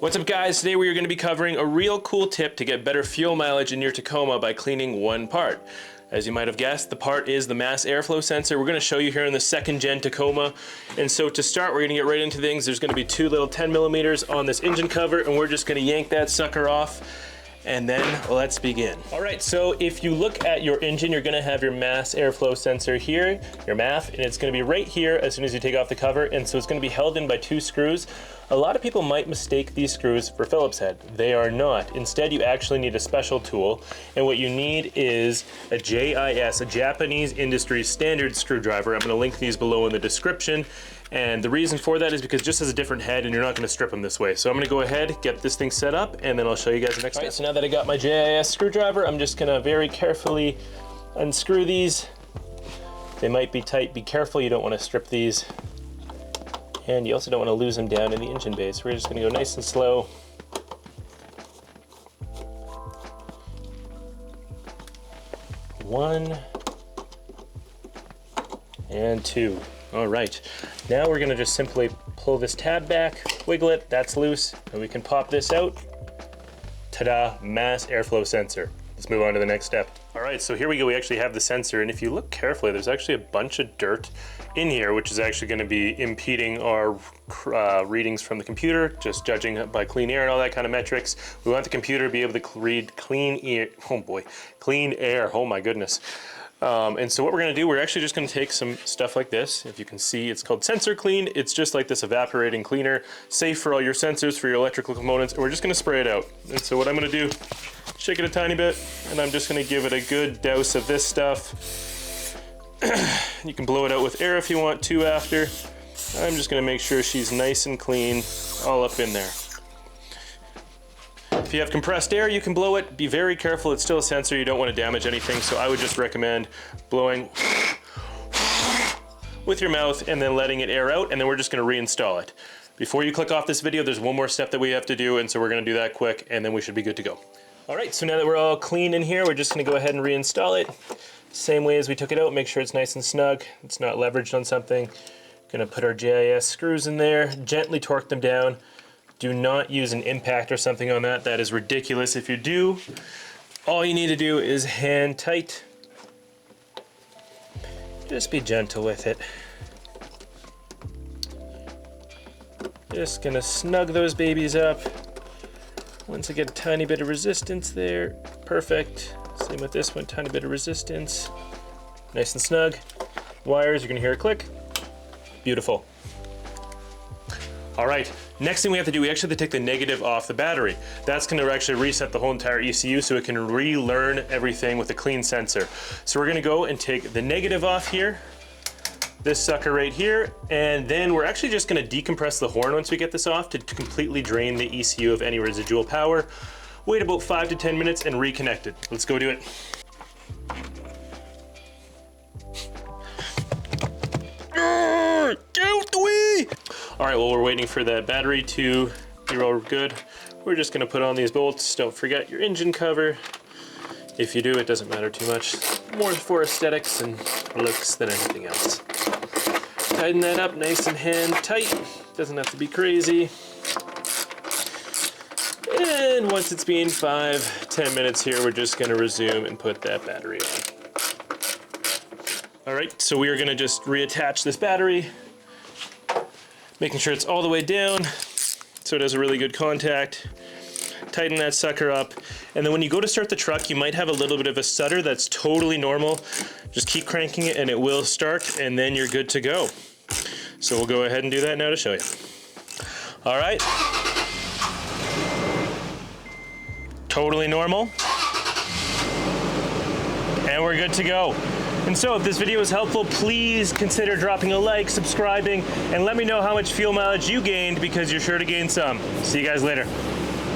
What's up guys, today we are going to be covering a real cool tip to get better fuel mileage in your Tacoma by cleaning one part. As you might have guessed, the part is the mass airflow sensor. We're going to show you here in the second gen Tacoma. And so to start, we're going to get right into things. There's going to be two little 10 millimeters on this engine cover, and we're just going to yank that sucker off. And then let's begin. All right, so if you look at your engine, you're gonna have your mass airflow sensor here, your MAF, and it's gonna be right here as soon as you take off the cover, and so it's gonna be held in by two screws. A lot of people might mistake these screws for Phillips head. They are not. Instead, you actually need a special tool, and what you need is a JIS, a Japanese Industry Standard screwdriver. I'm gonna link these below in the description. And the reason for that is because it just has a different head and you're not gonna strip them this way. So I'm gonna go ahead, get this thing set up, and then I'll show you guys the next step. So now that I got my JIS screwdriver, I'm just gonna very carefully unscrew these. They might be tight, be careful, you don't wanna strip these. And you also don't wanna lose them down in the engine bay. So we're just gonna go nice and slow. One, and two. All right, now we're gonna just simply pull this tab back, wiggle it, that's loose, and we can pop this out. Ta-da, mass airflow sensor. Let's move on to the next step. All right, so here we go, we actually have the sensor, and if you look carefully, there's actually a bunch of dirt in here, which is actually gonna be impeding our readings from the computer, just judging by clean air and all that kind of metrics. We want the computer to be able to read clean air, oh boy, clean air, oh my goodness. And so what we're gonna do, we're actually just gonna take some stuff like this. If you can see, it's called Sensor Clean. It's just like this evaporating cleaner, safe for all your sensors, for your electrical components, and we're just gonna spray it out. And so what I'm gonna do, shake it a tiny bit, and I'm just gonna give it a good douse of this stuff. You can blow it out with air if you want to after. I'm just gonna make sure she's nice and clean, all up in there. If you have compressed air, you can blow it. Be very careful, it's still a sensor, you don't want to damage anything, so I would just recommend blowing with your mouth and then letting it air out, and then we're just going to reinstall it. Before you click off this video, there's one more step that we have to do, and so we're going to do that quick, and then we should be good to go. All right, so now that we're all clean in here, we're just going to go ahead and reinstall it. Same way as we took it out, make sure it's nice and snug, it's not leveraged on something. Going to put our JIS screws in there, gently torque them down. Do not use an impact or something on that. That is ridiculous. If you do, all you need to do is hand tight. Just be gentle with it. Just gonna snug those babies up. Once I get a tiny bit of resistance there, perfect. Same with this one, tiny bit of resistance. Nice and snug. Wires, you're gonna hear a click. Beautiful. All right, next thing we have to do, we actually have to take the negative off the battery. That's gonna actually reset the whole entire ECU so it can relearn everything with a clean sensor. So we're gonna go and take the negative off here, this sucker right here, and then we're actually just gonna decompress the horn once we get this off to completely drain the ECU of any residual power. Wait about 5 to 10 minutes and reconnect it. Let's go do it. Get out the way! All right, well, we're waiting for that battery to be all good. We're just gonna put on these bolts. Don't forget your engine cover. If you do, it doesn't matter too much. More for aesthetics and looks than anything else. Tighten that up nice and hand tight. Doesn't have to be crazy. And once it's been 5-10 minutes here, we're just gonna resume and put that battery on. All right, so we are gonna just reattach this battery, making sure it's all the way down so it has a really good contact. Tighten that sucker up. And then when you go to start the truck, you might have a little bit of a stutter. That's totally normal. Just keep cranking it and it will start, and then you're good to go. So we'll go ahead and do that now to show you. All right. Totally normal. And we're good to go. And so if this video was helpful, please consider dropping a like, subscribing, and let me know how much fuel mileage you gained, because you're sure to gain some. See you guys later.